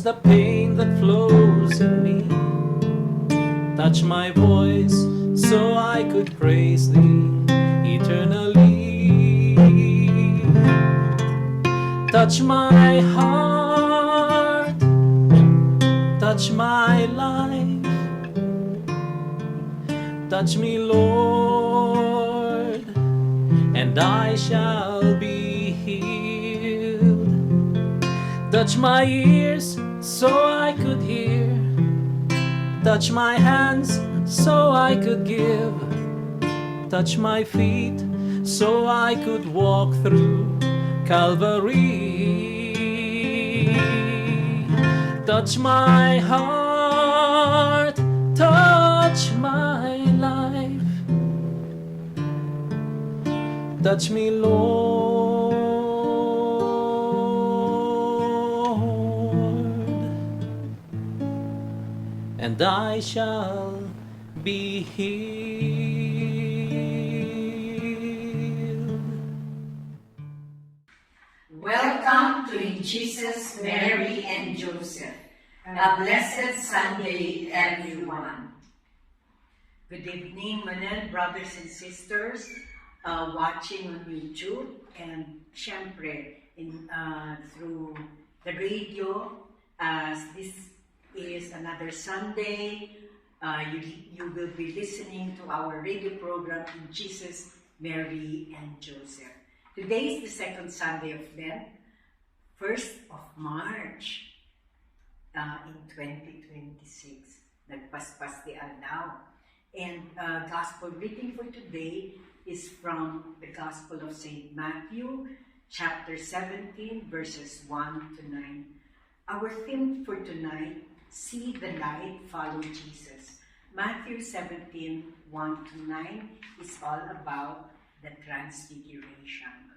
ease the pain that flows in me. Touch my voice so I could praise thee eternally. Touch my heart, touch my life, touch me, Lord, and I shall be healed. Touch my ears so I could hear, touch my hands so I could give, touch my feet so I could walk through Calvary. Touch my heart, touch my life, touch me, Lord, and I shall be healed. Welcome to In Jesus, Mary, and Joseph. A blessed Sunday, everyone. Good evening, Manel, brothers and sisters watching on YouTube and syempre through the radio. As this is another Sunday, you will be listening to our radio program In Jesus, Mary, and Joseph. Today is the second Sunday of Lent, 1st of March in 2026. Nagpaspas di araw. And gospel reading for today is from the Gospel of St. Matthew, chapter 17, verses 1 to 9. Our theme for tonight, See the Light, Follow Jesus. Matthew 17, 1 to 9 is all about the Transfiguration.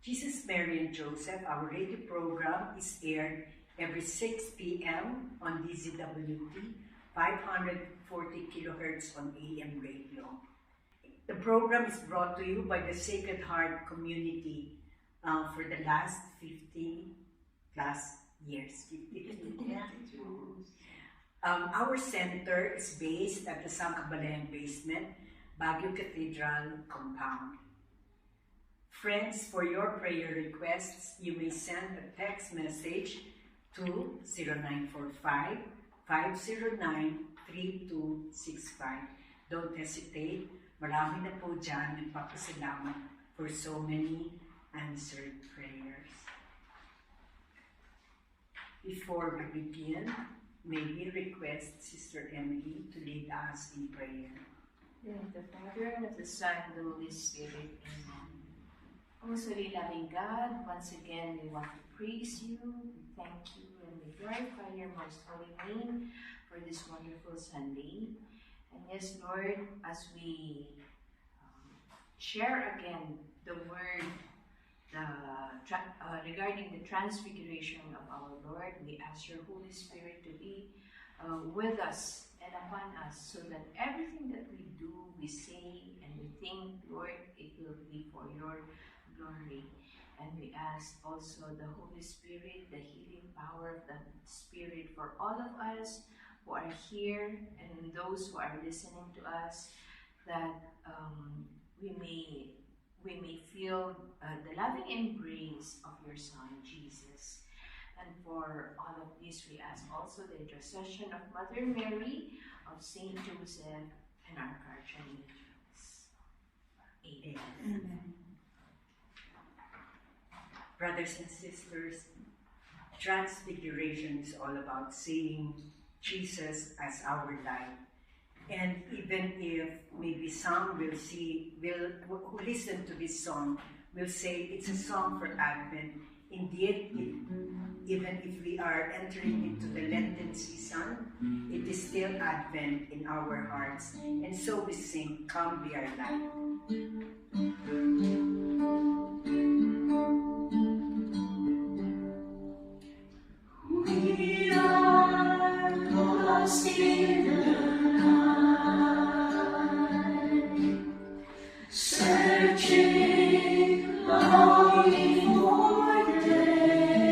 Jesus, Mary, and Joseph, our radio program, is aired every 6 p.m. on DZWT, 540 kilohertz on AM radio. The program is brought to you by the Sacred Heart community for the last 50 plus years. Our center is based at the Sangcabalayan basement, Baguio Cathedral compound. Friends, for your prayer requests, you may send a text message to 0945-509-3265. Don't hesitate. Marami na po dyan nagpapasalamat for so many answered prayers. Before we begin, may we request Sister Emily to lead us in prayer. In the name of the Father, and of the Son, and the Holy Spirit. Amen. Most holy, loving God, once again we want to praise you, we thank you, and we glorify your most holy name for this wonderful Sunday. And yes, Lord, as we share again the word regarding the transfiguration of our Lord, we ask your Holy Spirit to be with us and upon us, so that everything that we do, we say, and we think, Lord, it will be for your glory. And we ask also the Holy Spirit, the healing power of the Spirit for all of us who are here and those who are listening to us, that we may feel the loving embrace of your Son, Jesus. And for all of this, we ask also the intercession of Mother Mary, of Saint Joseph, and our guardian angels. Amen. Amen. Brothers and sisters, Transfiguration is all about seeing Jesus as our light. And even if maybe some who listen to this song will say it's a song for Advent, indeed, even if we are entering into the Lenten season, it is still Advent in our hearts. And so we sing, Come Be Our Light. We are lost in the night, searching, longing for the day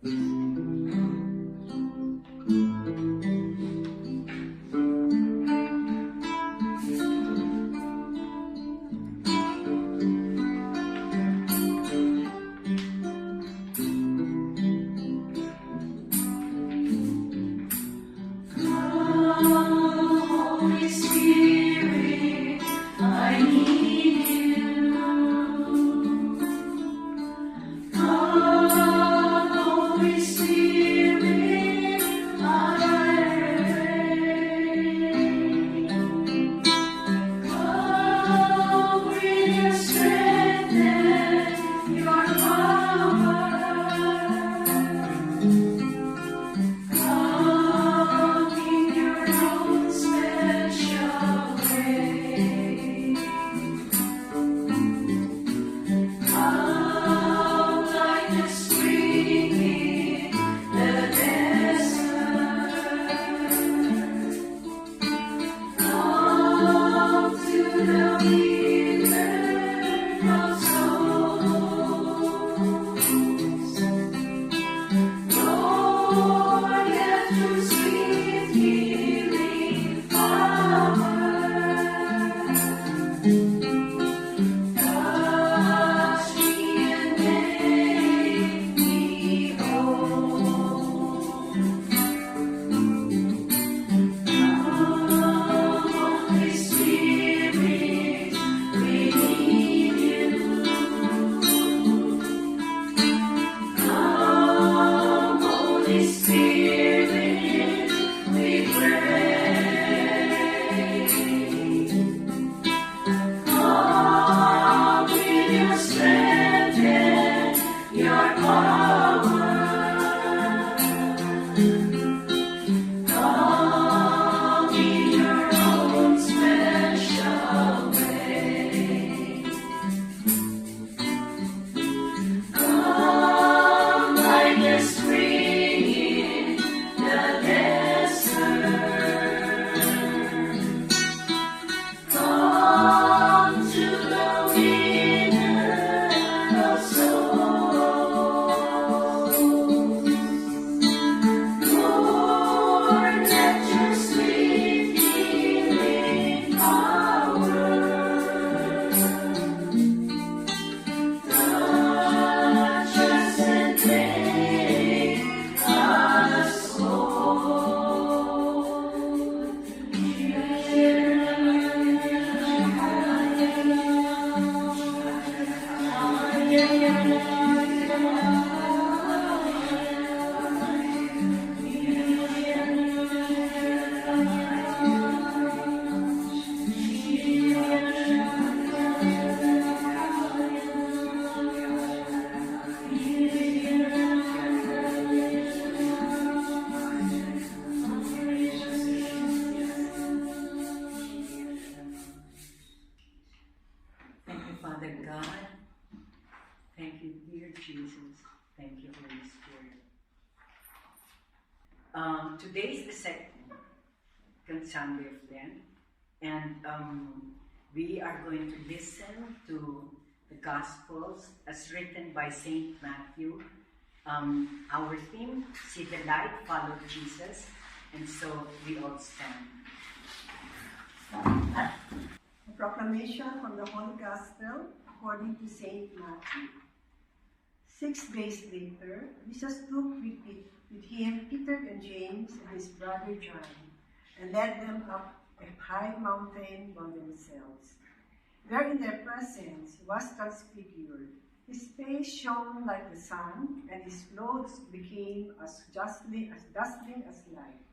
Holy Spirit, I need you. Come, Holy Spirit, I pray. Come with your strength and your power. Come in your own special way. Come like the spring in the desert. Come to the river of souls. Lord, let your sweet healing power touch me and make me whole. Come, Holy Spirit, we need you. Come, Holy Spirit, we pray. Come with your strength and your power. Come in your own special way. Come like the spring in the desert. Come to the winner of souls. Lord, let your sweet healing power touch us and make us whole. Thank you, Father God. Thank you, dear Jesus. Thank you, Holy Spirit. Today is the second Sunday of Lent, and we are going to listen to the Gospels as written by Saint Matthew. Our theme, See the Light, Follow Jesus, and so we all stand. A proclamation from the Holy Gospel according to Saint Matthew. 6 days later, Jesus took with him Peter and James and his brother John, and led them up a high mountain by themselves. There in their presence he was transfigured. His face shone like the sun, and his clothes became as dazzling as light.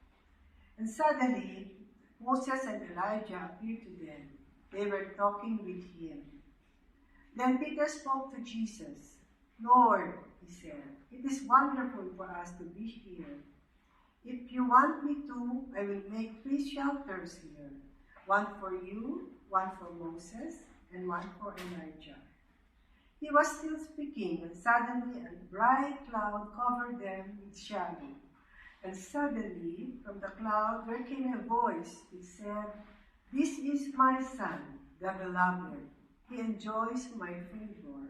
And suddenly Moses and Elijah appeared to them. They were talking with him. Then Peter spoke to Jesus. Lord, he said, it is wonderful for us to be here. If you want me to, I will make 3 shelters here. One for you, one for Moses, and one for Elijah. He was still speaking when suddenly a bright cloud covered them with shadow. And suddenly, from the cloud, there came a voice which said, "This is my son, the beloved. He enjoys my favor.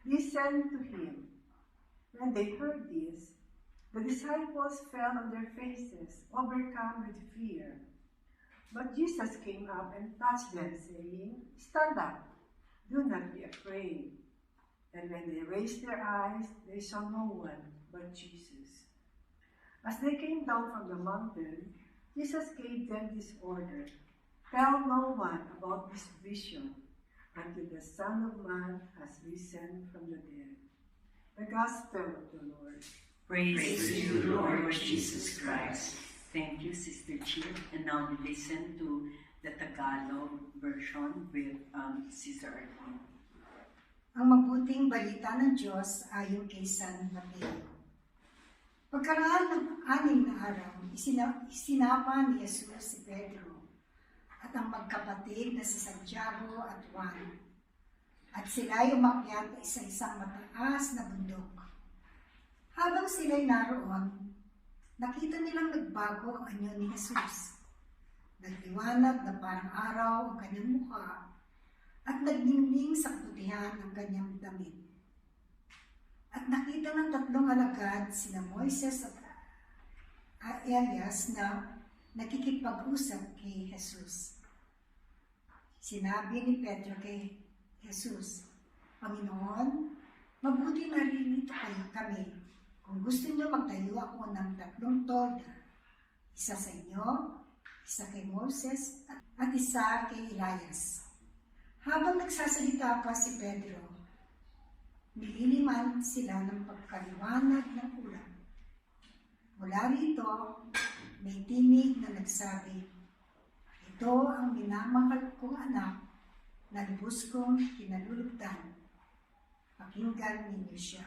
Listen to him." When they heard this, The disciples fell on their faces, overcome with fear. But Jesus came up and touched them, saying, "Stand up, do not be afraid." And when they raised their eyes, they saw no one but Jesus. As they came down from the mountain, Jesus gave them this order: "Tell no one about this vision until the Son of Man has risen from the dead." The Gospel of the Lord. Praise to you, Lord Jesus Christ. Thank you, Sister Chip. And now we listen to the Tagalog version with Sister Arlene. Ang mabuting balita ng Diyos ayon kay San Mateo. Pagkaraan ng 6 na araw, isinapa ni Jesus si Pedro at ang magkapatid na si Santiago at Juan. At sila'y umakyat sa isang mataas na bundok. Habang sila'y naroon, nakita nilang nagbago ang anyo ni Jesus. Nagliwanag na parang araw ang kanyang mukha at nagningning sa kaputihan ang kanyang damit. At nakita ng 3 alagad sina Moises at Elias na nakikipag-usap kay Jesus. Sinabi ni Pedro kay Jesus, "Panginoon, mabuti naririto kami. Kung gusto niyo magtayo ako ng 3 tolda, isa sa inyo, isa kay Moses, at isa kay Elias." Habang nagsasalita pa si Pedro, nililiman sila ng pagkaliwanag ng ulan. Mula rito, may tinig na nagsabi, "Ito ang minamahal kong anak na lubos kong kinalulugdan. Pakinggan ninyo siya."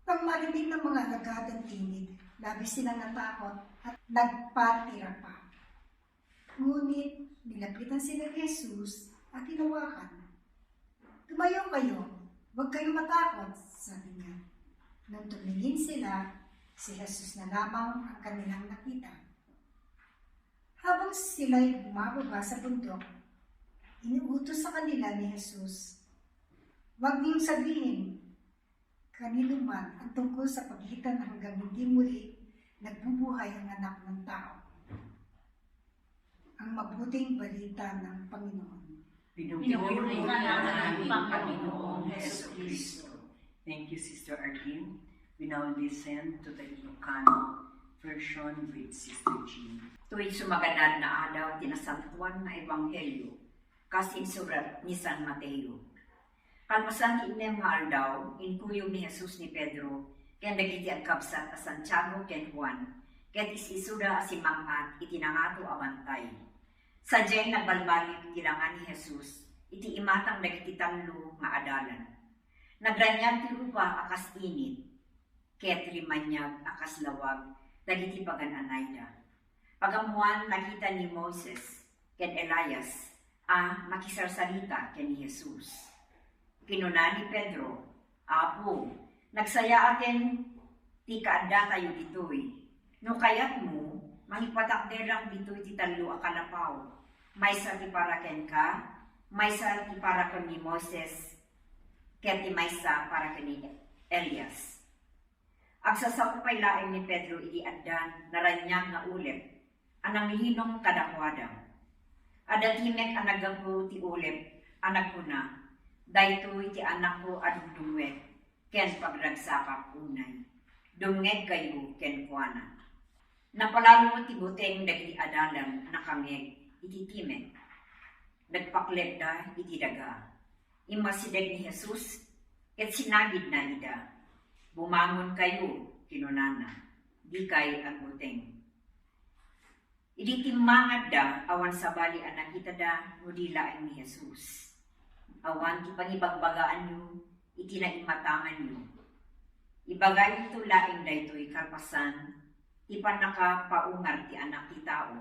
Pag marinig ng mga alagad ang tinig, labis silang natakot at nagpatira pa. Ngunit nilapitan sila ni Jesus at tinawakan. "Tumayo kayo, huwag kayong matakot," sabi niya. Nang tumingin sila, si Jesus na lamang ang kanilang nakita. Habang sila'y bumababa sa bundok, inuutos sa kanila ni Jesus, "Huwag niyong sabihin kanino man ang tungkol sa paghihitan hanggang hindi muli nagbubuhay ang anak ng tao." Ang mabuting balita ng Panginoon. Pinupuri ka namin, Panginoong Jesucristo. Thank you, Sister Arlene. We now listen to the Ilocano version with Sister Jean. Ito'y sumaganad na adaw tinasantuan na ebanghelyo, kasing surat ni San Mateo. Kalpasan inem nga aldaw, inkuyog ni Jesus ni Pedro, ken dagiti agkabsat a Santiago ken Juan, ken isisuda si mangat itinangato abantay. Sadyay nagbalbalik tilangan ni Jesus, iti imatang dagiti tanlo nga adalan. Nagranyag ti rupa akas init, ket rimanyag akas lawag, dagiti pagananayda. Pagamuan nakita ni Moses ken Elias makisarsalita ken ni Jesus. Kinuna ni Pedro, "Apo, nagsaya atin ti kaadda tayo ditoy. No kayat mo, mahipatakderang ditoy ti talo a kalapaw. Maysa ti para ken ka, maysa ti para ken ni Moses, ken ti maysa para ken ni Elias." Agsasakupay laeng ni Pedro iti addan naranyag nga ulep, anang lihinong kadakwada. Adatimek anagapo ti ulep, anak ko na, daytoy ti anak ko adugdungwek, ken pagragsakak unay. Dumngeg kayo ken kuana. Napalalo ti buteng dagiti adalan nakangeg iti timek. Nagpaklep da iti daga. Imasideg ni Jesus, ket sinagid na ida. "Bumangon kayo, kinunana, di kay ang buteng." Idi timmangad da awan sabali ang nakita da nudilaeng ni Jesus. Awan ti pangibagbagaan nyo, iti naimatangan nyo. Ibagay ito laeng daytoy karpasan, ti panakapaungar ti anak ti tao.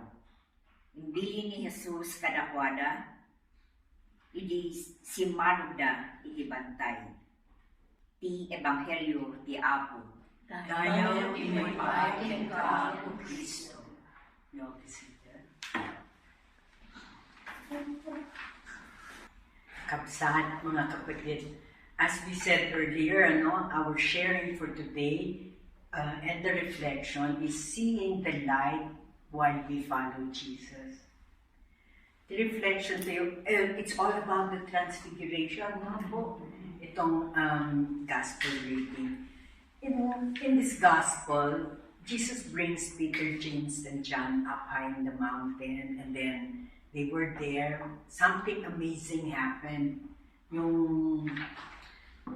Imbili ni Jesus kadakwada, idi simarugda iti bantay. Ti ebanghelyo ti Apo. Dayaw imaypain ka, O Kristo. You'll be seated. Kapsat, mga kapatid, as we said earlier, our sharing for today and the reflection is seeing the light while we follow Jesus. The reflection tayo, it's all about the transfiguration, no po? Itong gospel reading. In this gospel, Jesus brings Peter, James, and John up high in the mountain, and then they were there. Something amazing happened. Yung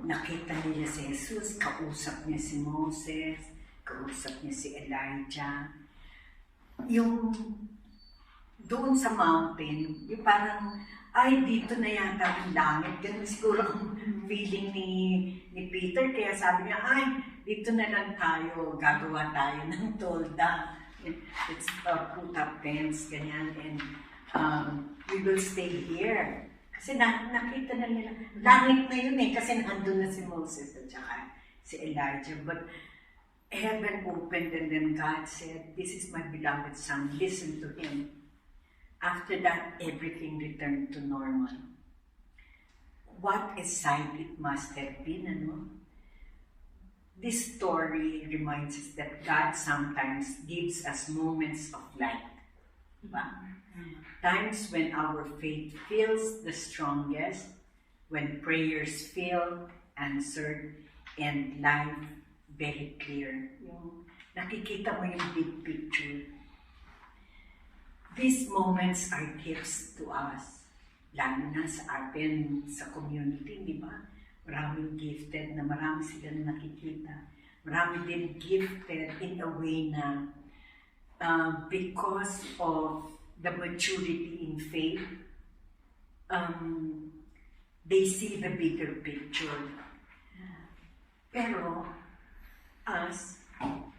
nakita nila si Jesus, kausap niya si Moses, kausap niya si Elijah. Yung doon sa mountain, yung parang, ay, dito na yata ang langit. Ganun siguro ang feeling ni Peter. Kaya sabi niya, ay, dito na lang tayo, gagawa tayo ng tolda. Let's put up tents, ganyan, and we will stay here. Kasi nakita na nila, langit na yun kasi nandun na si Moses at saka si Elijah. But heaven opened and then God said, this is my beloved son, listen to him. After that, everything returned to normal. What a sight it must have been, ano? This story reminds us that God sometimes gives us moments of light. Diba? Times when our faith feels the strongest, when prayers feel answered, and life very clear. Yung nakikita mo yung big picture. These moments are gifts to us. Lalo na sa atin, sa community, di ba? Maraming gifted na marami silang nakikita. Marami din gifted in a way na because of the maturity in faith, they see the bigger picture. Pero, us,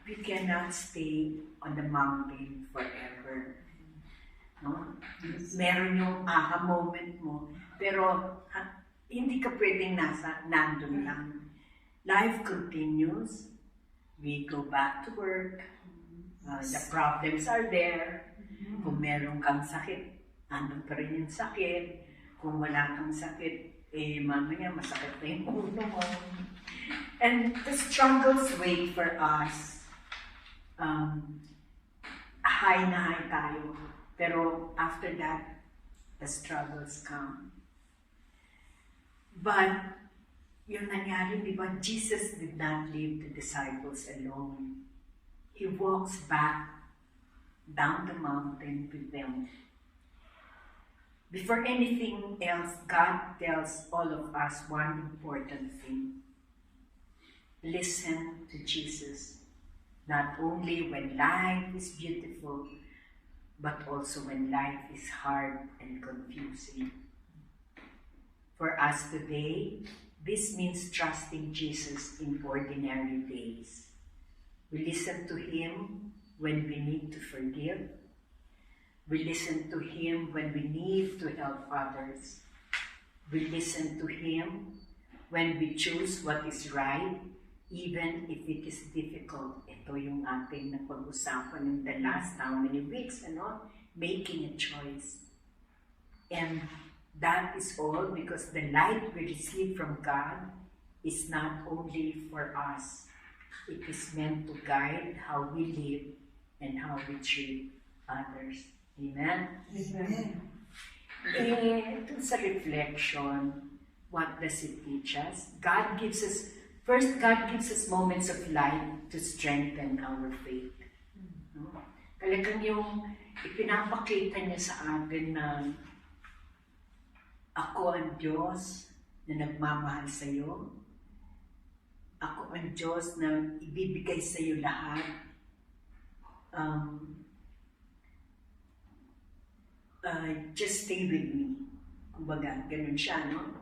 we cannot stay on the mountain forever. No? Meron yung aha moment mo, pero hindi ka pwedeng nandun lang. Life continues. We go back to work. The problems are there. Kung meron kang sakit, andun pa rin yung sakit. Kung wala kang sakit, mamaya masakit na yung ulo mo. And the struggles wait for us. High na high tayo. Pero after that, the struggles come. But, yung nangyari, di ba, Jesus did not leave the disciples alone. He walks back down the mountain with them. Before anything else, God tells all of us one important thing. Listen to Jesus, not only when life is beautiful, but also when life is hard and confusing. For us today, this means trusting Jesus in ordinary days. We listen to Him when we need to forgive. We listen to Him when we need to help others. We listen to Him when we choose what is right, even if it is difficult. Ito yung ating napag-usapan in the last how many weeks, making a choice. And that is all because the light we receive from God is not only for us. It is meant to guide how we live and how we treat others. Amen? Amen. Ito sa reflection, what does it teach us? God gives us moments of light to strengthen our faith. No? Talagang yung ipinapakita niya sa atin na ako ang Diyos na nagmamahal sa iyo. Ako ang Diyos na ibibigay sa iyo lahat. Just stay with me. Kumbaga, ganun siya, no?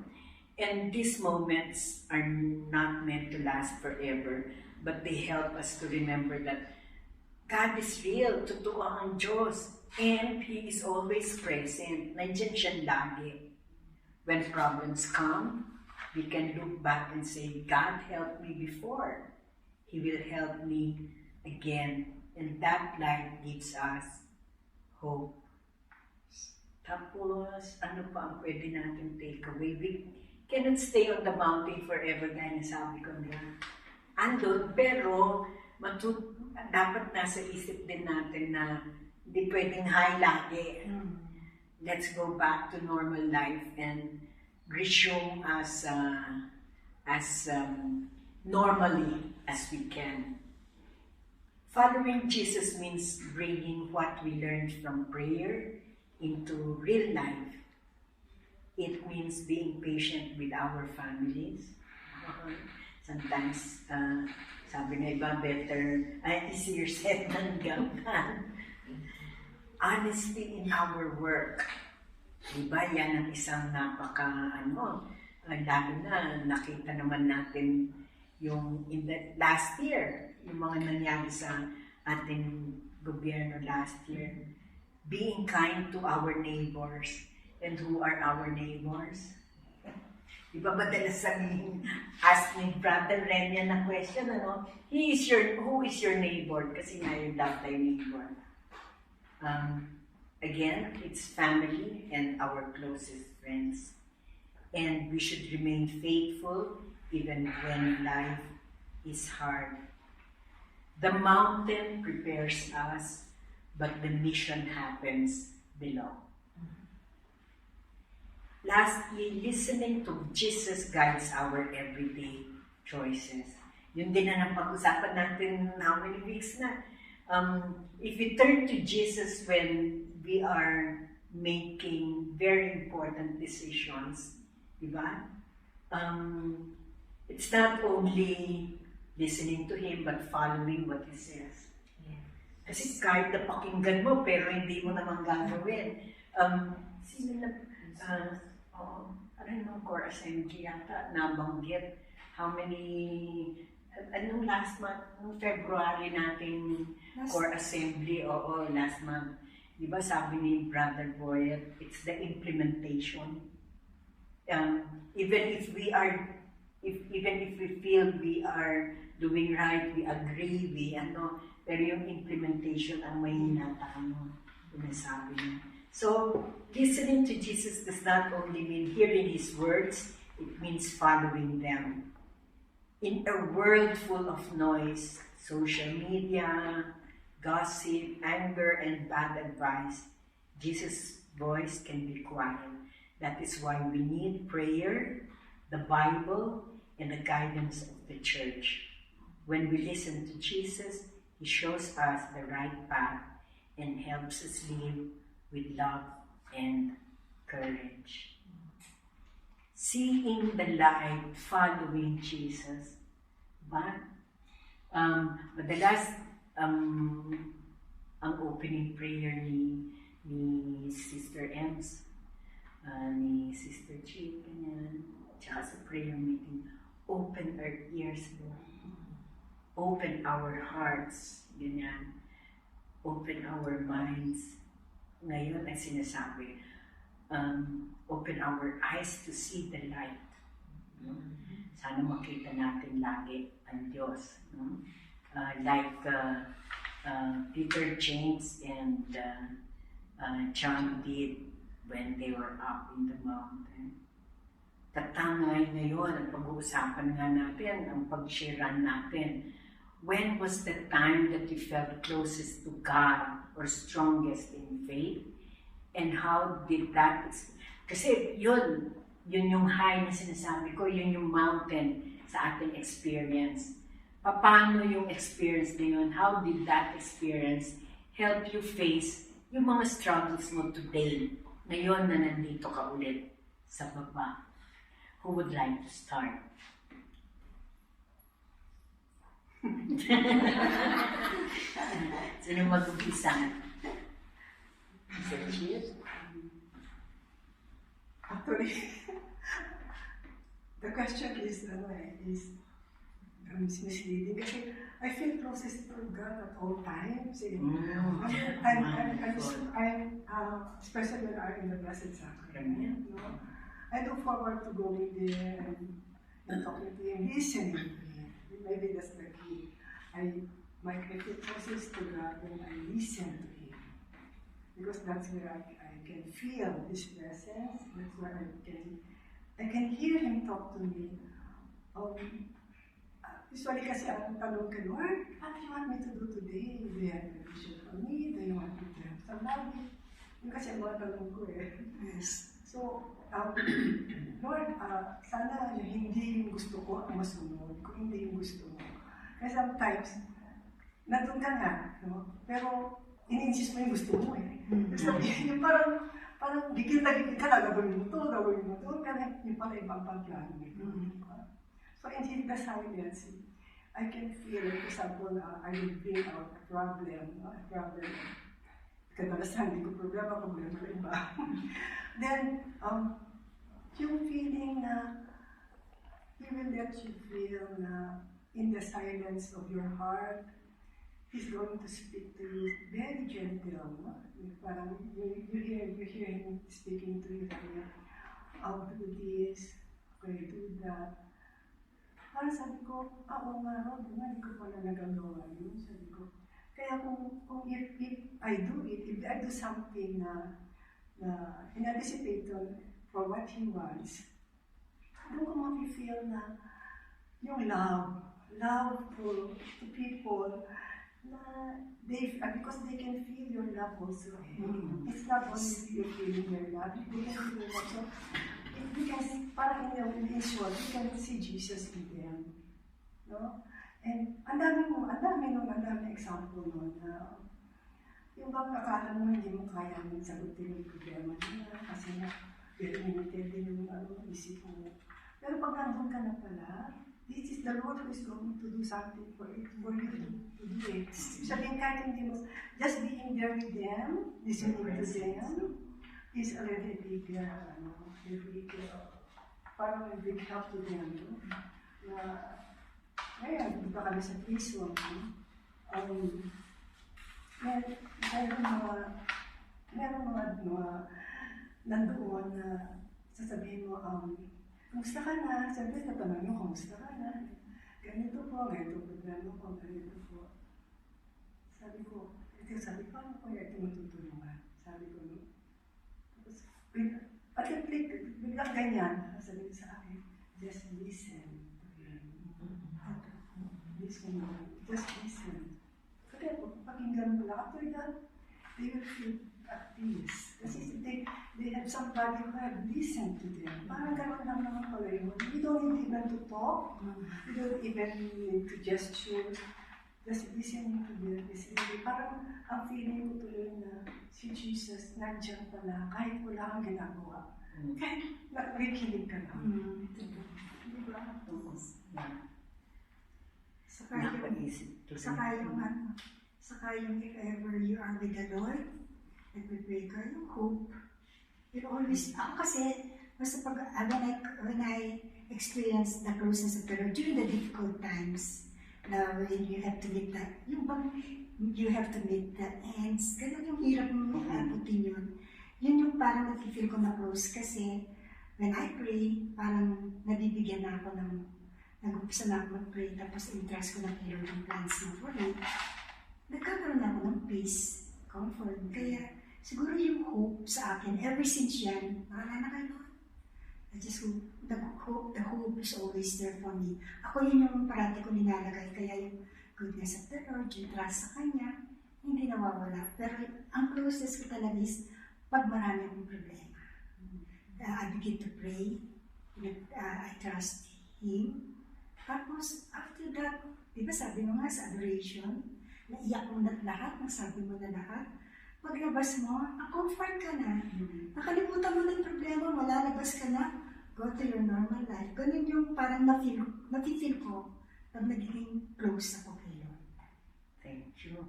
And these moments are not meant to last forever, but they help us to remember that God is real, totoo ang Diyos, and He is always present. Nandiyan siya lagi. When problems come, we can look back and say, God helped me before. He will help me again. And that light gives us hope. Tapos, ano pa ang pwede natin take away? We cannot stay on the mountain forever, gaya na sabi ko nila. Andun, pero dapat nasa isip din natin na hindi pwedeng high lagi. Let's go back to normal life and resume as normally as we can. Following Jesus means bringing what we learned from prayer into real life. It means being patient with our families. Sometimes, sabi na iba, easier said than done. Honesty in our work. Diba, yan ang isang lalo na nakita naman natin yung in the last year, yung mga nangyari sa ating gobyerno last year. Being kind to our neighbors. And who are our neighbors? Diba madalas sabihin, ask me Brother Renya na question, who is your neighbor? Kasi nga yung love thy neighbor. Again, it's family and our closest friends. And we should remain faithful even when life is hard. The mountain prepares us, but the mission happens below. Lastly, listening to Jesus guides our everyday choices. Yun din na napag-usapan natin how many weeks na. If we turn to Jesus when we are making very important decisions, diba? It's not only listening to Him, but following what He says. Kasi kahit napakinggan mo, pero hindi mo naman gagawin. Sino na, Core Assembly yata, nabanggit how many, anong last month, nung February nating Core Assembly, last month. Diba sabi ni Brother Boyet, it's the implementation. Even if we feel we are doing right, we agree, pero yung implementation ang may hinatahan yung sabi niya. So, listening to Jesus does not only mean hearing His words, it means following them. In a world full of noise, social media, gossip, anger, and bad advice, Jesus' voice can be quiet. That is why we need prayer, the Bible, and the guidance of the church. When we listen to Jesus, He shows us the right path and helps us live with love and courage. Seeing the light, following Jesus. But, madalas, ang opening prayer ni Sister Ems, ni Sister Chick, ganyan, tsaka sa prayer meeting, open our ears, Lord. Open our hearts, ganyan. Open our minds. Ngayon ay sinasabi, open our eyes to see the light. Sana makita natin lagi ang Diyos. Like Peter, James, and John did when they were up in the mountain. Tatangay ngayon, ang pag-uusapan nga natin, ang pag-sharean natin. When was the time that you felt closest to God or strongest in faith? And how did that, kasi yun yung high na sinasabi ko, yun yung mountain sa ating experience. Paano yung experience na yun? How did that experience help you face yung mga struggles mo today, ngayon na nandito ka ulit sa baba? Who would like to start? Sino mag-umpisa? Actually, the question is misleading kasi I feel closest to God at all times. Especially when I'm in the Blessed Sacrament. I look forward to going there and talking to Him, listening to Him. Maybe that's the key. I feel closest to God when I listen to Him. Because that's where I can feel His presence. That's where I can hear Him talk to me. Usually kasi ang tanong ka, Lord, what do you want me to do today? Do you have a vision for me? Do you want me to have some money? Yung kasi ang mga tanong ko eh. Yes. So, Lord, sana hindi yung gusto ko ang masunod, kung hindi yung gusto mo. Kasi sometimes, nandun ka nga, no? Pero ini-insist mo yung gusto mo eh. Sabihin yung parang gigil na ka na, gagawin mo to, kaya yung pala ibang pagplano mo. So in the silence, I can feel, for example, I will bring out a problem. Kadalasan, hindi ko problema na iba. Then, yung feeling na He will let you feel na in the silence of your heart, He's going to speak to you very gentle. No? Parang you hear Him speaking to you. I'll do this, okay, do that. Parang sabi ko, oo nga, hindi ko pala nagagawa yun. Sabi ko, kaya kung if I do it, if I do something na in anticipation for what He wants, doon ko mapifeel na yung love to people, na because they can feel your love also. It's not only you feeling your love, they can feel your love. So, because parang in short, you can see Jesus in them. No? And ang dami example nun na yung bang akala mo hindi mo kaya sagutin yung problema nila kasi nga very limited din yung isip mo. Pero pag nandun ka na pala, this is the Lord who is going to do something for you to do it. Sabihin kahit hindi mo, just being there with them, listening to them, is already a big parang a big help to them. No? Ngayon, dito kami sa prison. Meron mga nandoon na sasabihin mo, kumusta ka na? Sabi ko, tatanong mo, kumusta ka na? Ganito po, problema ko, ganito po. Sabi ko, paano ko yung matutulungan? Sabi ko, no? Tapos, biglang ganyan, sabi ko sa akin, just listen to him. Just listen. Kaya po, pakinggan mo lang. After that, they will feel at peace. Kasi they have somebody who have listened to them. Parang gano'n lang naman pala yun. You don't need even to talk. You don't even need to gesture. Just listening to them is really, parang ang feeling ko tuloy na si Jesus nandiyan pala kahit wala kang ginagawa. Kahit nakikinig ka lang. Di ba? Saka yung if ever you are with the Lord, nagpipray ka, yung hope, you always, ako kasi, basta when I experience the closeness of the Lord during the difficult times, na when you have to meet you have to meet the ends, ganun yung hirap mong abutin yun. Yun yung parang nafe-feel ko na close kasi when I pray, parang nabibigyan na ako ng nag-umpisa na ako mag-pray, tapos in-trust ko na kay Lord yung plans na for me. Nagkakaroon na ako ng peace, comfort. Kaya siguro yung hope sa akin, ever since yan, mahala na kayo. I just hope, the hope is always there for me. Ako yun yung parati ko nilalagay, kaya yung goodness of the Lord, yung trust sa Kanya, hindi nawawala. Pero ang closest ko talaga is pag marami akong problema. I begin to pray, I trust Him. Tapos, after that, di ba sabi mo nga sa adoration, naiyak mo na lahat, nasabi mo na lahat, paglabas mo, comfort ka na. Nakalimutan mo na yung problema mo, lalabas ka na, go to your normal life. Ganun yung parang na-feel ko pag naging close ako kay Lord. Thank you.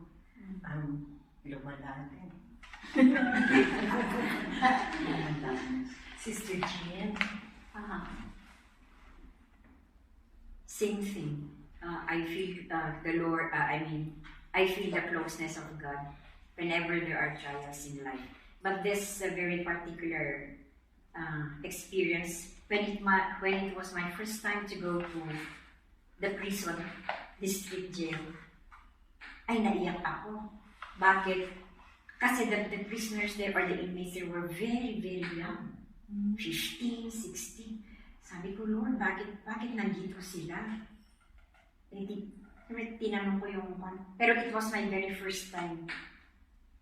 Lumalagan. Sister Jean. Same thing. I feel the Lord, I feel the closeness of God whenever there are trials in life. But this very particular experience, when it was my first time to go to the prison, district jail, ay naiyak ako. Bakit? Kasi the prisoners there, or the inmates there, were very, very young. 15, 16. Sabi ko, Lord, bakit nandito sila? tinanong ko yung pero it was my very first time.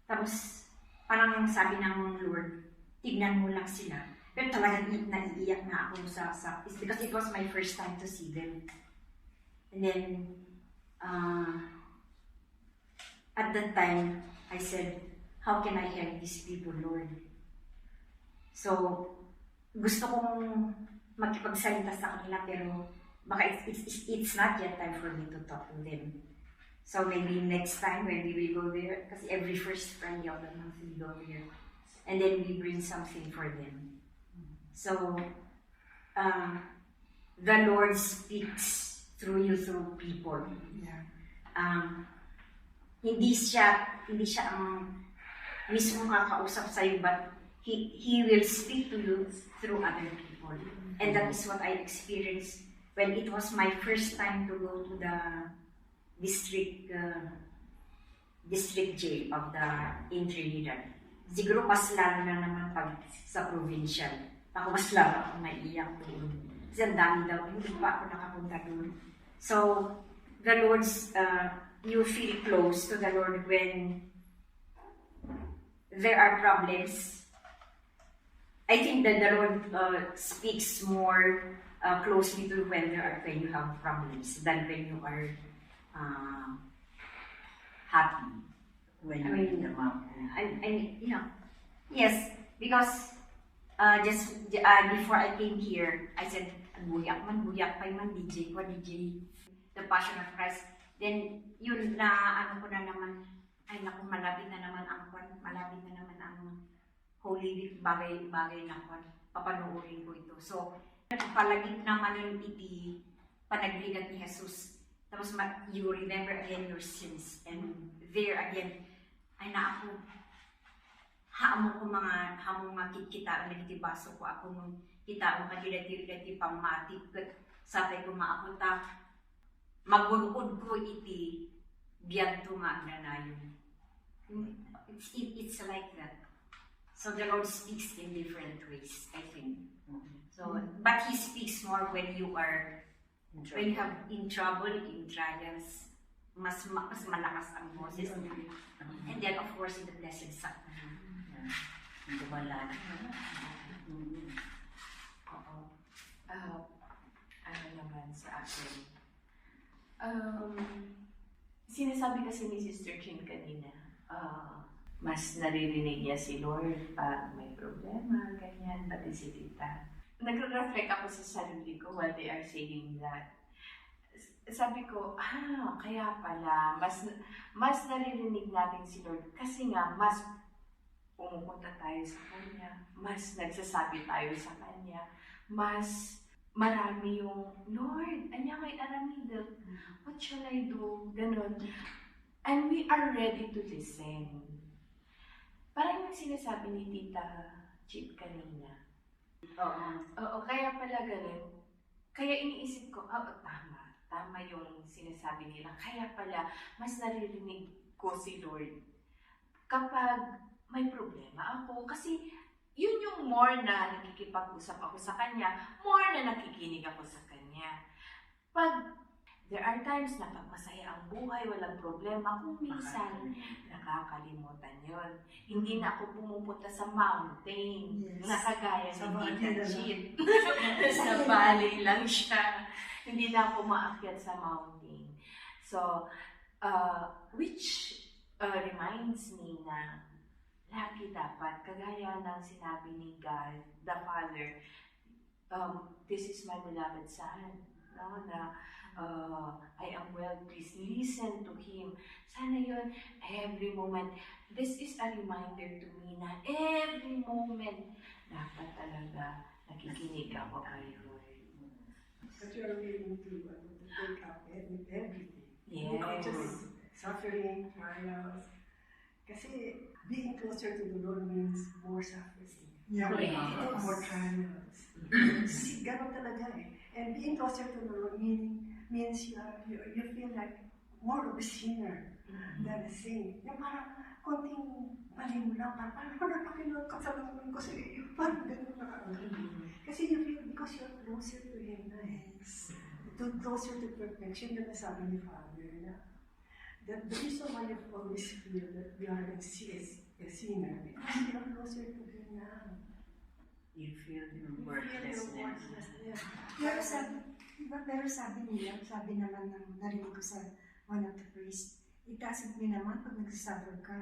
Tapos, parang sabi ng Lord, tignan mo lang sila. Pero talagang naiiyak na ako sa because it was my first time to see them. And then, at that time, I said, how can I help these people, Lord? So, gusto kong makipagsalita sa kanila pero baka it's not yet time for me to talk to them. So maybe next time when we will go there, because every first Friday of the month we go there, and then we bring something for them. So the Lord speaks through you through people. Yeah. Hindi siya ang mismo kakausap sa'yo, but He will speak to you through other people. And that is what I experienced when it was my first time to go to the district jail of the in Trinidad. Siguro mas lalo na naman pag sa provincial. Ako mas lalo ako naiiyak doon. Kasi ang dami daw, hindi pa ako nakapunta doon. So, the Lord's, you feel close to the Lord when there are problems. I think that the Lord speaks more closely to when you have problems than when you are happy. When you're in the mountain. Yes, because before I came here, I said, buyak pa man, DJ, the Passion of Christ. Then, yun na, ko na naman, ay naku, malapit na naman ang Holy Week, bagay na papanoorin ko ito. So, palagit naman yung panagligat ni Jesus. Tapos, you remember again your sins. And there again, ay na ako, hamong mga kita, nagitibaso ko ako nung kita, magilati pamatik, sabay ko maapunta, magunod ko biyag to nga nanayon. It's like that. So the Lord speaks in different ways, I think. So, but He speaks more when you have in trouble, in trials, mas malakas ang boses. And then of course in the blessed sacrament. Hindi wala. Oo. Ano naman sa akin? Sinasabi kasi ni Sister Jean kanina, mas naririnig niya si Lord pag may problema, ganyan, pati si Tita. Nagre-reflect ako sa sarili ko while they are saying that. Sabi ko, kaya pala, mas naririnig natin si Lord kasi nga, mas pumupunta tayo sa Kanya, mas nagsasabi tayo sa Kanya, mas marami yung, Lord, anya may aramidal, what shall I do? Ganon. And we are ready to listen. Parang yung sinasabi ni Tita Chip kanina. Oo, kaya pala ganun. Kaya iniisip ko, tama. Tama yung sinasabi nila. Kaya pala, mas naririnig ko si Lord kapag may problema ako. Kasi yun yung more na nakikipag-usap ako sa Kanya, more na nakikinig ako sa Kanya. Pag there are times na pag masaya ang buhay, walang problema, kung minsan nakakalimutan yun. Hindi na ako pumupunta sa mountain, nakagaya ni Tita Jean. Sa valley lang siya. Hindi na ako maakyat sa mountain. So, which reminds me na lagi dapat, kagaya ng sinabi ni God, the Father, this is my beloved Son. No, na I am well pleased. Listen to Him. Sana yun, every moment. This is a reminder to me na every moment dapat talaga nakikinig ako kay Lord. But you're willing to take up with everything. Yes. Not just suffering, trials. Kasi being closer to the Lord means more suffering. Yeah. Yes. More trials. Ganon talaga eh. And being closer to the Lord means you feel like more of a sinner than a saint. Yung parang konting mali mo lang, parang napakinod ka sa naman ko sa iyo. Parang ganon na. Kasi you feel because you're closer to Him na eh. to closer to perfection, na sabi ni Father, na that the reason why you always feel that we are a sinner, because we are closer to Him now. You feel your We feel your worthlessness. worthlessness. Pero sabi nila, sabi naman ng narinig ko sa one of the priests, it doesn't mean naman pag nagsasuffer ka,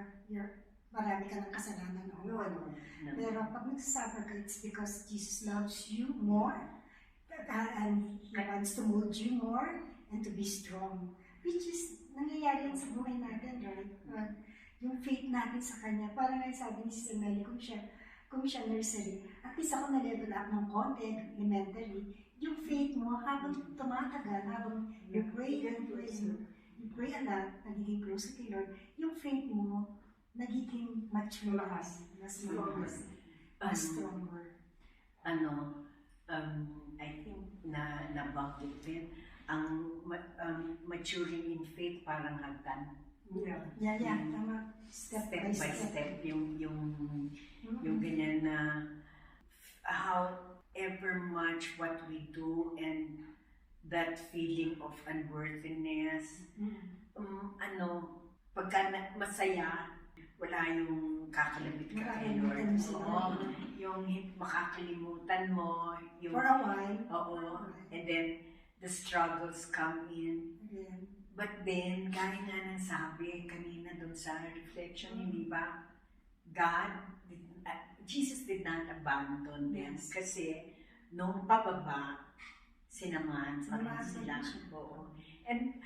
marami ka ng kasalanan o No, ano. no. Pero pag nagsasuffer ka, it's because Jesus loves you more and He wants to mold you more and to be strong. Which is, nangyayari yan sa buhay natin, right? Yung faith natin sa Kanya. Parang nga sabi ni Sister Melly, kung siya nursery, at least ako na-level up ng konti, elementary, yung faith mo, habang tumatagal, habang you pray and pray, you pray a lot, nagiging close kay Lord, yung faith mo, nagiging mature, mas malakas, mas stronger. I think nabanggit din, ang maturing in faith parang hagdan. Yeah, tama. Step by step. Yung ganyan na however much what we do and that feeling of unworthiness, pagka masaya, wala yung kakalimit ka kay Lord. Makakalimutan mo sila. Oo, yung makakalimutan mo. Yung, For a while. Oo. And then, the struggles come in. Again. But then, gaya nga ng sabi kanina doon sa reflection, hindi ba? Jesus did not abandon them. Yes. Kasi, nung pababa, sinamahan pa rin Sinamahan sila. siya. Oo. And,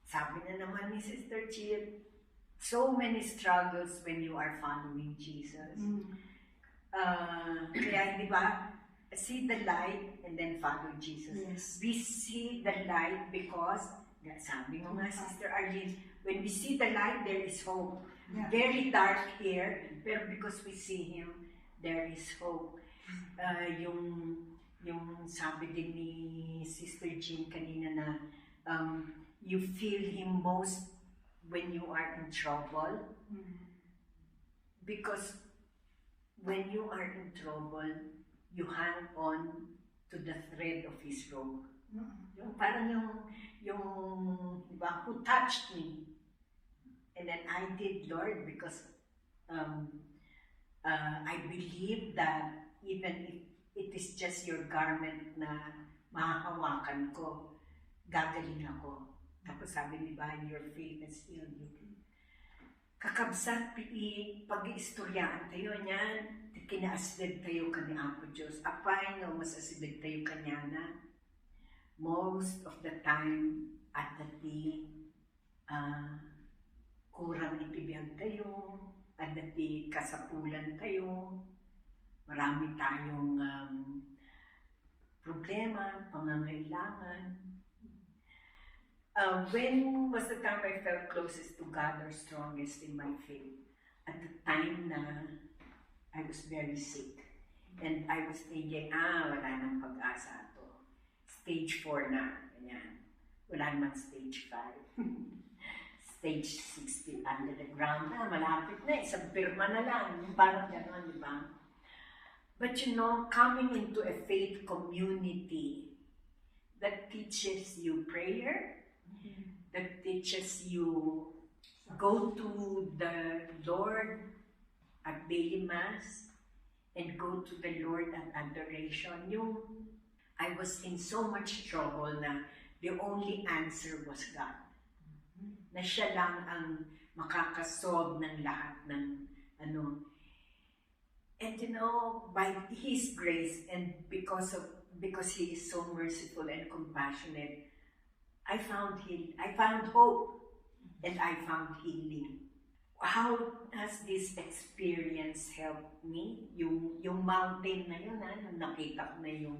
sabi na naman ni Sister Jill, so many struggles when you are following Jesus. Kaya, di ba, see the light and then follow Jesus. Yes. We see the light because, sabi mo nga, Sister Arlene, when we see the light, there is hope. Yeah. Very dark here, pero because we see Him, there is hope. Yung sabi din ni Sister Jean kanina na you feel Him most when you are in trouble. Because when you are in trouble, you hang on to the thread of His robe. Yung parang yung diba, who touched me? And then I did, Lord, because I believe that even if it is just your garment na mahahawakan ko, gagaling ako. Tapos sabi ni ba, your faith has healed you. Kakabsat, pag-iistoryaan tayo niyan, kinaasidad tayo ka ni Apo Diyos. Apay nga masasidad tayo kanya na most of the time at the day, kurang itibiyag tayo, at the day, kasapulan tayo, marami tayong problema, pangangailangan. When was the time I felt closest to God or strongest in my faith? At the time na I was very sick. And I was thinking, wala nang pag-asa to. Stage 4 na, ganyan. Wala naman stage 5. Stage 60 under the ground na, malapit na, isang pirma na lang. Parang gano'n, di ba? But you know, coming into a faith community that teaches you prayer, that teaches you go to the Lord at daily mass and go to the Lord at adoration. I was in so much trouble na the only answer was God. Na siya lang ang makakasolve ng lahat ng ano. And you know, by His grace and because He is so merciful and compassionate, I found hope and I found healing. How has this experience helped me? Yung mountain na yun, nung nakita ko na yung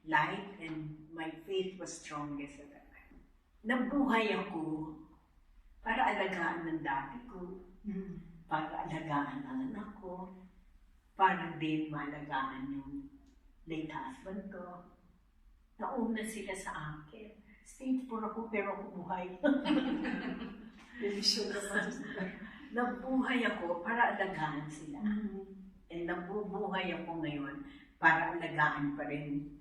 light and my faith was strongest at that time. Nabuhay ako para alagaan ng dati ko, para alagaan ang anak ko, para din maalagaan yung late husband ko. Nauna sila sa akin. Stage 4 ako pero ako buhay. Nabuhay ako para alagaan sila. And nabubuhay ako ngayon para alagaan pa rin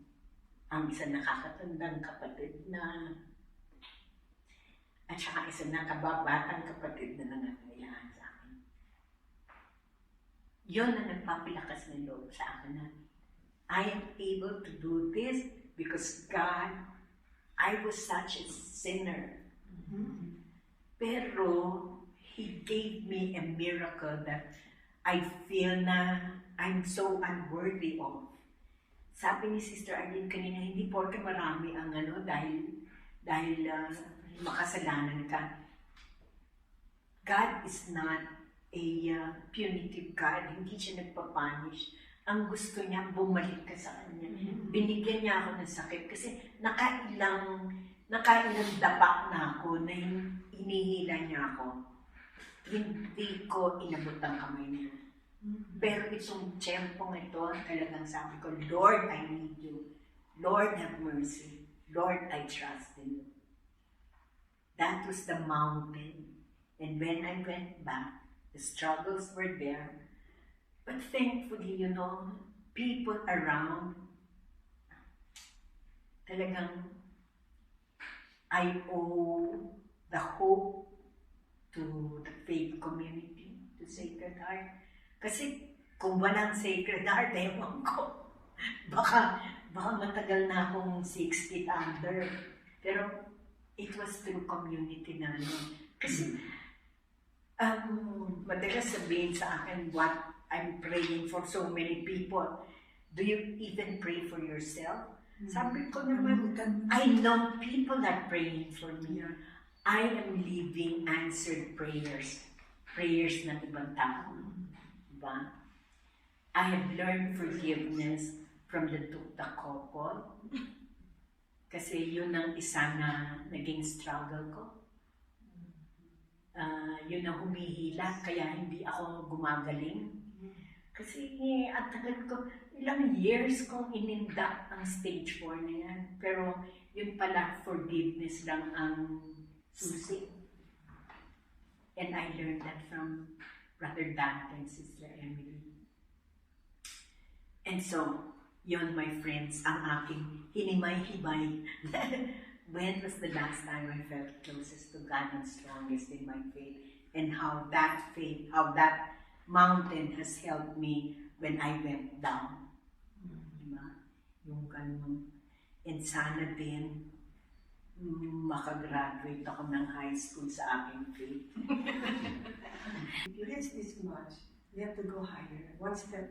ang isang nakakatandang kapatid na at saka isang nakababatang kapatid na nangangailangan sa akin. Yun ang nagpapilakas ng loob sa akin na I am able to do this because God, I was such a sinner. Pero He gave me a miracle that I feel na I'm so unworthy of. Sabi ni Sister Arlene kanina, hindi porke marami ang dahil makasalanan ka. God is not a punitive God. Hindi siya nagpapunish. Ang gusto niya, bumalik ka sa Kanya. Binigyan niya ako ng sakit kasi nakailang dapa na ako na inihila niya ako. Hindi ko inabot ang kamay niya. Pero itong tiyempong ito, talagang sabi ko, Lord, I need you. Lord, have mercy. Lord, I trust in you. That was the mountain. And when I went back, the struggles were there. But thankfully, people around, talagang I owe the hope to the faith community, to Sacred Heart. Kasi kung walang Sacred Heart, ewan ko, baka matagal na akong 60 under. Pero it was through community na Kasi madalas sabihin sa akin what I'm praying for so many people. Do you even pray for yourself? Sabi ko naman, I know people are praying for me. I am living answered prayers. Prayers ng ibang tao. Diba? I have learned forgiveness from the Tukta couple. Kasi yun ang isa na naging struggle ko. Yun ang humihila, kaya hindi ako gumagaling. Kasi ang tagal ko, ilang years kong ininda ang stage 4 na yan. Pero yun pala, forgiveness lang ang susi. And I learned that from Brother Dante and Sister Emily. And so, yun my friends, ang aking hinimay-himay. When was the last time I felt closest to God and strongest in my faith? And how that faith, how that mountain has helped me when I went down. Diba? Yung ganun. And sana din, makagraduate ako ng high school sa aking faith. If you reach this much, you have to go higher, one step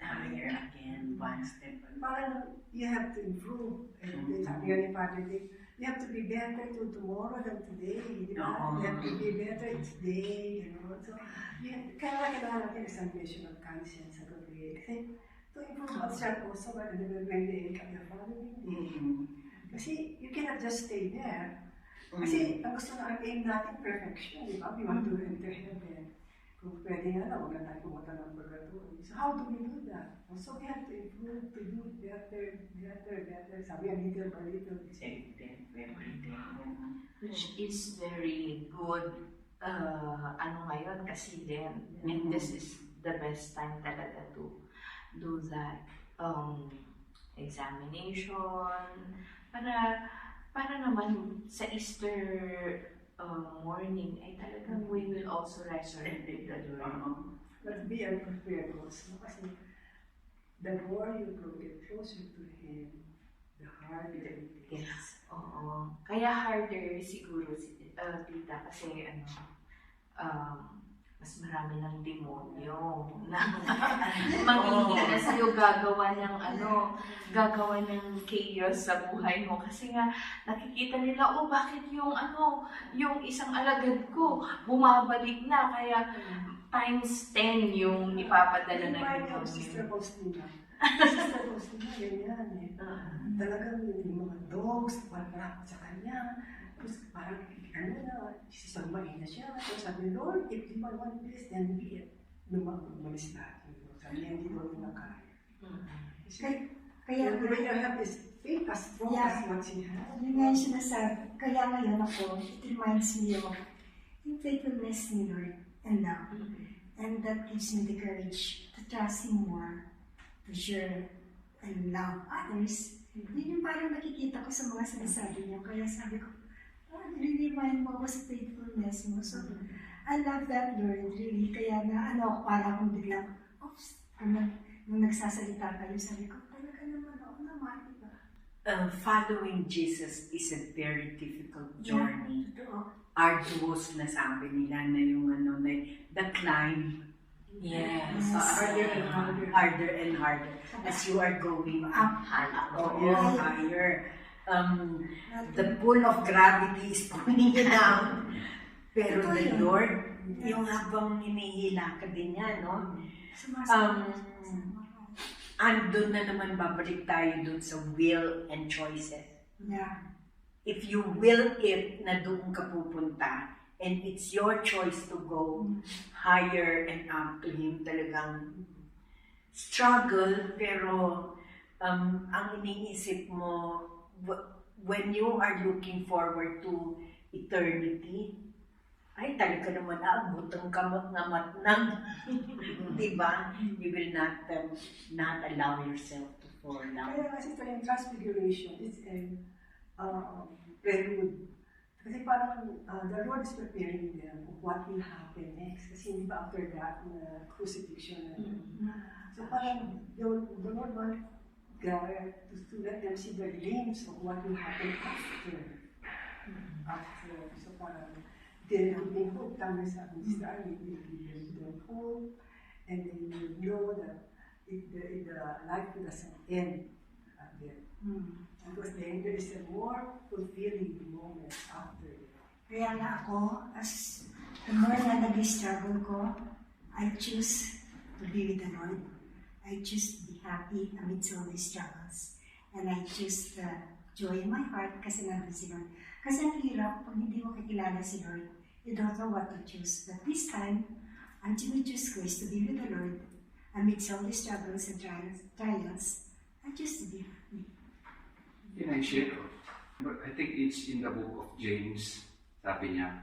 Higher again, one step. Parang you have to improve. And sabi nga ni Father Dick, you have to be better to tomorrow than today. Di ba? You have to be better today. So, kailangan natin examination of conscience sa gabi. Kasi to improve ourselves also, but when we end up the following day. Kasi you cannot just stay there. Kasi ang gusto na ang aim natin, perfection. Di ba? We want to enter heaven. Kung pwede nga na, huwag na tayo pumunta ng purgatory. So how do we do that? So we have to improve, to do better. Sabi nga, little by little. Which is very good. Ngayon kasi din, and this is the best time talaga to do that examination para naman sa Easter morning ay talagang we will also resurrect with the Lord. But be unprepared also. Kasi the more you get closer to Him, the harder it is. Yes, oo. Kaya harder siguro, tita, kasi mas marami ng demonyo na manghihina sa'yo, gagawa ng chaos sa buhay mo. Kasi nga, nakikita nila, bakit yung isang alagad ko, bumabalik na, kaya times 10 yung ipapadala ng demonyo. Sister Faustina. Sister Faustina, ganyan eh. Talagang yung mga dogs, parang sa kanya. Tapos parang, sisamahin na siya. So sabi, Lord, if you want this, then be it. Umalis natin. Sabi niya, hindi mo na kaya. Kaya when you have this faith as strong as what she has. Yun nga yung sinasabi. Kaya ngayon ako, it reminds me of yung faithfulness ni Lord and love. And that gives me the courage to trust Him more, to share and love others, Yun yung parang nakikita ko sa mga sinasabi niya. Kaya sabi ko, nire-remind mo ako sa faithfulness mo. So, I love that, Lord, really. Kaya na, para akong biglang, oops, nung nagsasalita kayo, sabi ko, talaga naman, ako naman, diba? Following Jesus is a very difficult journey. Totoo. Arduous na sabi nila na yung the climb. Yes. Harder and harder. Harder and harder. As you are going up higher. The pull of gravity is pulling you down. Pero the Lord, yung habang hinihila ka din yan, no? Andun na naman babalik tayo dun sa will and choices. Yeah. If you will it na doon ka pupunta, and it's your choice to go higher and up to Him, talagang struggle, pero ang iniisip mo, when you are looking forward to eternity, ay talaga naman aabot ang kamot-ngamat ng, diba? You will not allow yourself to fall down. Kaya kasi ito yung transfiguration, it's very good. Kasi parang the Lord is preparing them of what will happen next. Kasi hindi ba after that, crucifixion. So parang the Lord wants to let them see the glimpse of what will happen after. So parang they will be hope. Tama sa Mr. Army, will give them hope. And then you know that the life doesn't end at the end. Because then there is a more fulfilling moment after it. Kaya nga ako, as the more na nag-struggle ko, I choose to be with the Lord. I choose to be happy amidst all these struggles. And I choose the joy in my heart kasi nandun si Lord. Kasi ang hirap, pag hindi mo kakilala si Lord, you don't know what to choose. But this time, I'm going to choose grace to be with the Lord amidst all these struggles and trials. I choose to be happy. Can I share? But I think it's in the book of James, sabi niya,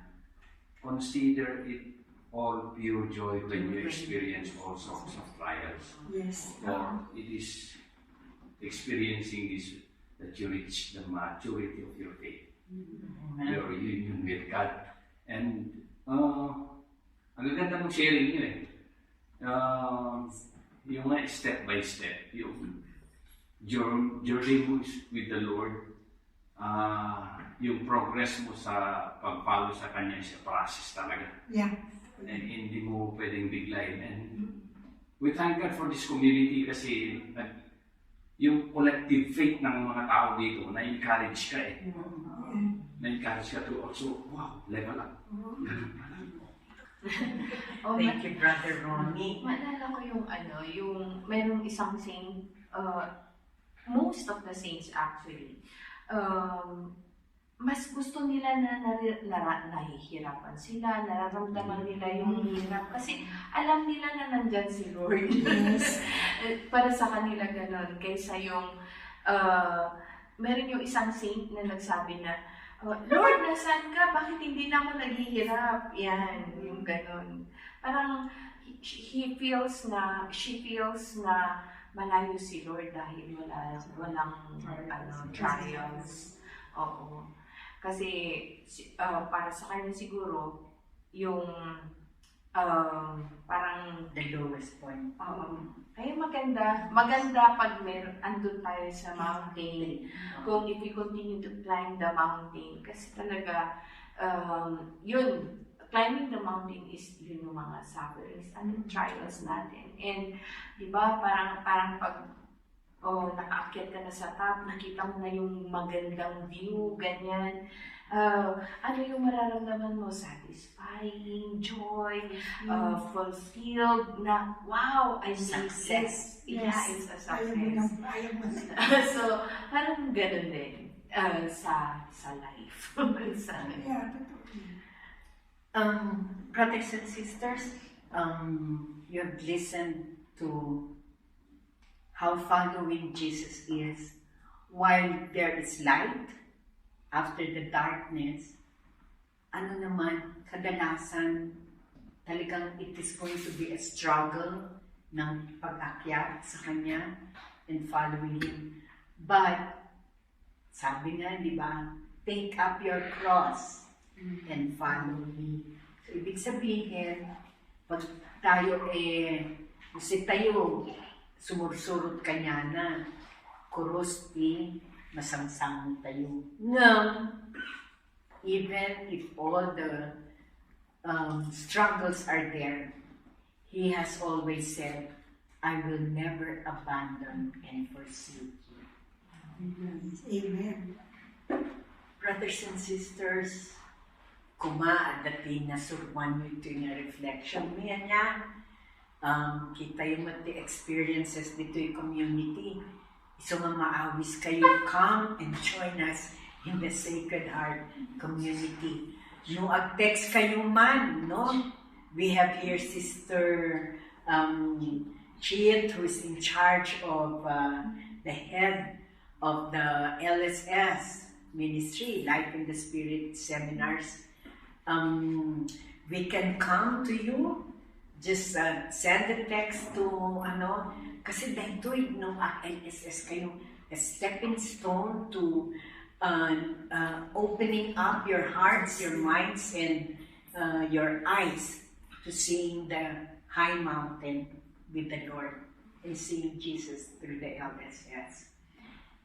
consider it all pure joy when you experience all sorts of trials. Yes. For it is experiencing this that you reach the maturity of your faith, your union with God. And ang ganda ng sharing niyo yung step by step, yung journey mo with the Lord, yung progress mo sa pag-follow sa Kanya is a process talaga. Yeah. And hindi mo pwedeng biglayin. And we thank God for this community kasi yung collective faith ng mga tao dito, na-encourage ka Na-encourage ka to also, wow, level up. Ganun pala. Thank you, Brother Ronnie. Maalala ko yung merong isang saint, most of the saints actually, mas gusto nila na nahihirapan sila, nararamdaman nila yung hirap kasi alam nila na nandyan si Lord. Yes. Para sa kanila ganon, kaysa yung meron yung isang saint na nagsabi na, Lord, nasaan ka? Bakit hindi na ako naghihirap? Yan, yung ganon. Parang she feels na malayo si Lord dahil walang trials. Oo. Kasi para sa kanya siguro yung parang The lowest point. kaya maganda pag andun tayo sa mountain. Kung if we continue to climb the mountain, kasi talaga yun, climbing the mountain is yun yung mga sufferings and trials natin. And di ba parang pag nakaakyat ka na sa top, nakita mo na yung magandang view, ganyan. Ano yung mararamdaman mo? Satisfying, joy, fulfilled, na wow, I made this. Yeah, it's a success. Ayaw mo na. So, parang ganun din sa life. Yeah, totoo. Brothers and sisters, you have listened to how following Jesus is. While there is light, after the darkness, ano naman, kadalasan, talagang it is going to be a struggle ng pag-akyat sa Kanya and following Him. But, sabi nga, di ba, take up your cross and follow me. So, ibig sabihin, pag tayo kasi tayo, sumursurot ka niya na, kuros masangsang tayo. No, even if all the struggles are there, He has always said, I will never abandon and forsake you. Amen. Brothers and sisters, kumaadating na surwan mo ito yung reflection mo yan niya. Kita yung mati experiences dito yung community. So nga maawis kayo, come and join us in the Sacred Heart community. No, ag-text kayo man, no? We have here Sister Chit, who is in charge of the head of the LSS ministry, Life in the Spirit seminars. We can come to you. Just send a text to kasi dahito no LSS kayo, a stepping stone to opening up your hearts, your minds, and your eyes to seeing the high mountain with the Lord and seeing Jesus through the LSS.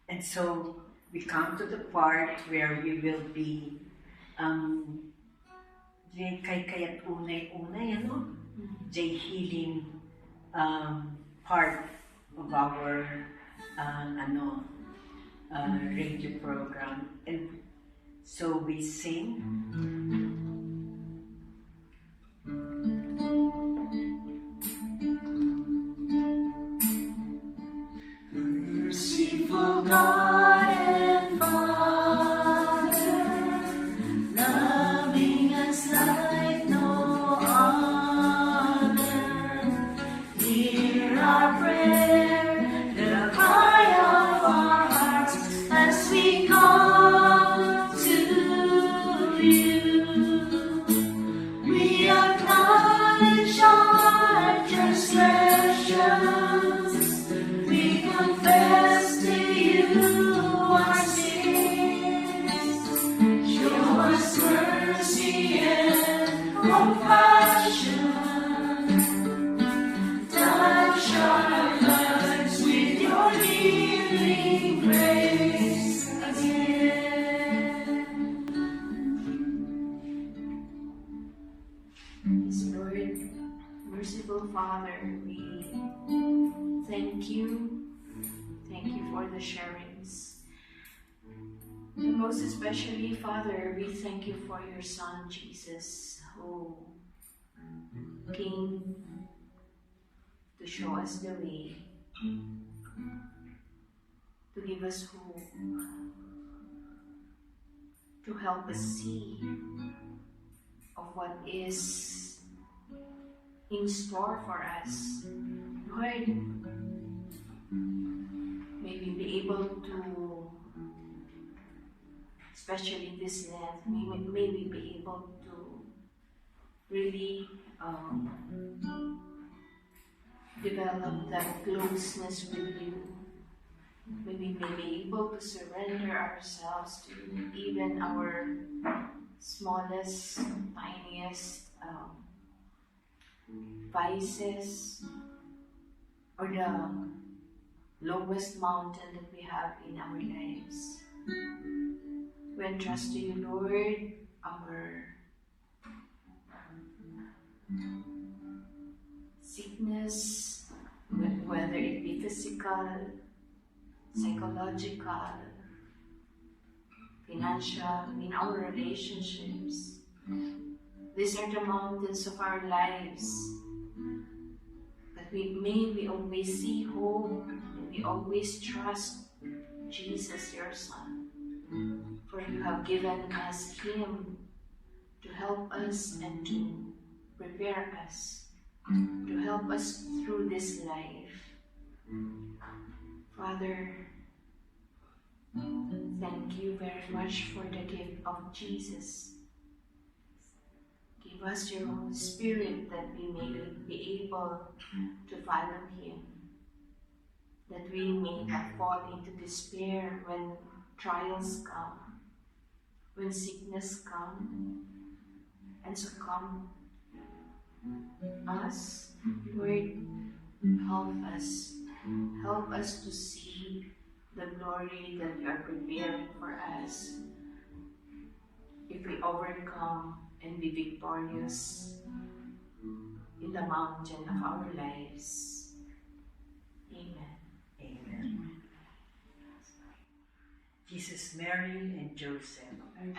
And so we come to the part where we will be kaya't unay, healing part of our radio program. And so we sing. Merciful God and Father, loving us like no other, hear our prayer, the cry of our hearts as we come to you. We acknowledge our transgressions, we confess to you our sins. Show us mercy and compassion. Touch our lives with your healing grace again. Yes, Lord, merciful Father, we thank you. Thank you for the sharings. And most especially, Father, we thank you for your Son, Jesus, who came to show us the way, to give us hope, to help us see of what is in store for us. Lord, may we be able to, especially this Lent, may we be able to really develop that closeness with you. May we be able to surrender ourselves to even our smallest, tiniest vices, or the lowest mountain that we have in our lives. We entrust to you, Lord, our sickness, whether it be physical, psychological, financial, in our relationships. These are the mountains of our lives. But may we always see hope, and we always trust Jesus, your Son. For you have given us Him to help us and to prepare us, to help us through this life. Father, thank you very much for the gift of Jesus. Give us your Holy Spirit that we may be able to follow Him. that we may not fall into despair when trials come, when sickness come, and succumb us. Lord, help us to see the glory that you are preparing for us if we overcome and be victorious in the mountain of our lives. Amen. Amen. Jesus, Mary, and Joseph.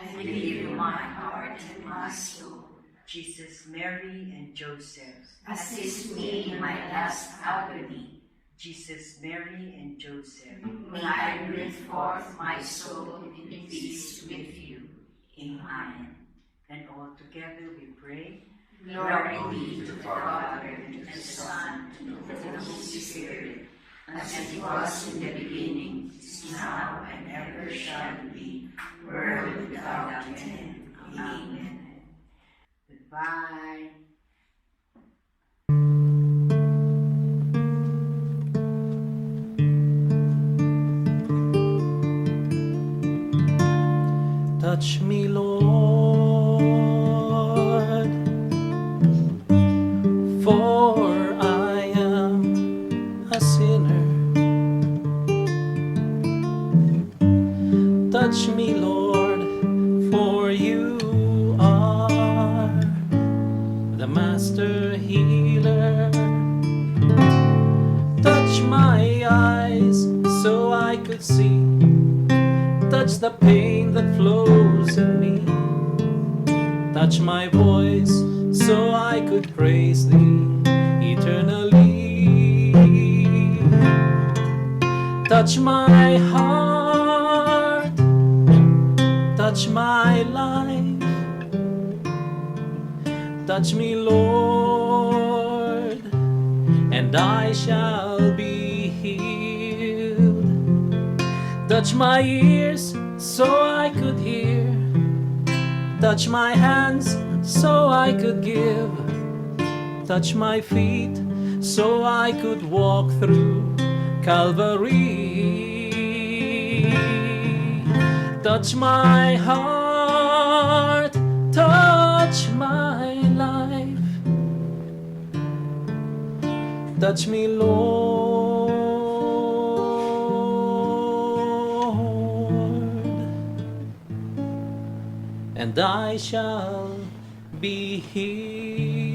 I give you my heart and my soul. Jesus, Mary, and Joseph. Assist me in my last agony. Jesus, Mary, and Joseph. May I breathe forth my soul in peace with you. Amen. And all together we pray. Glory be to the Father, and to the Son, and to the Holy Spirit, as it was in the beginning, is now, and ever shall be, world without end. Amen. Goodbye. Touch me, Lord, for I am a sinner. Touch me, Lord, for you are the master healer. Touch my eyes so I could see. Touch the pain that flows in me. Touch my voice so I could praise thee eternally. Touch my heart, touch my life. Touch me, Lord, and I shall be healed. Touch my ears so I could hear. Touch my hands so I could give. Touch my feet so I could walk through Calvary. Touch my heart, touch my life. Touch me, Lord, and I shall be healed.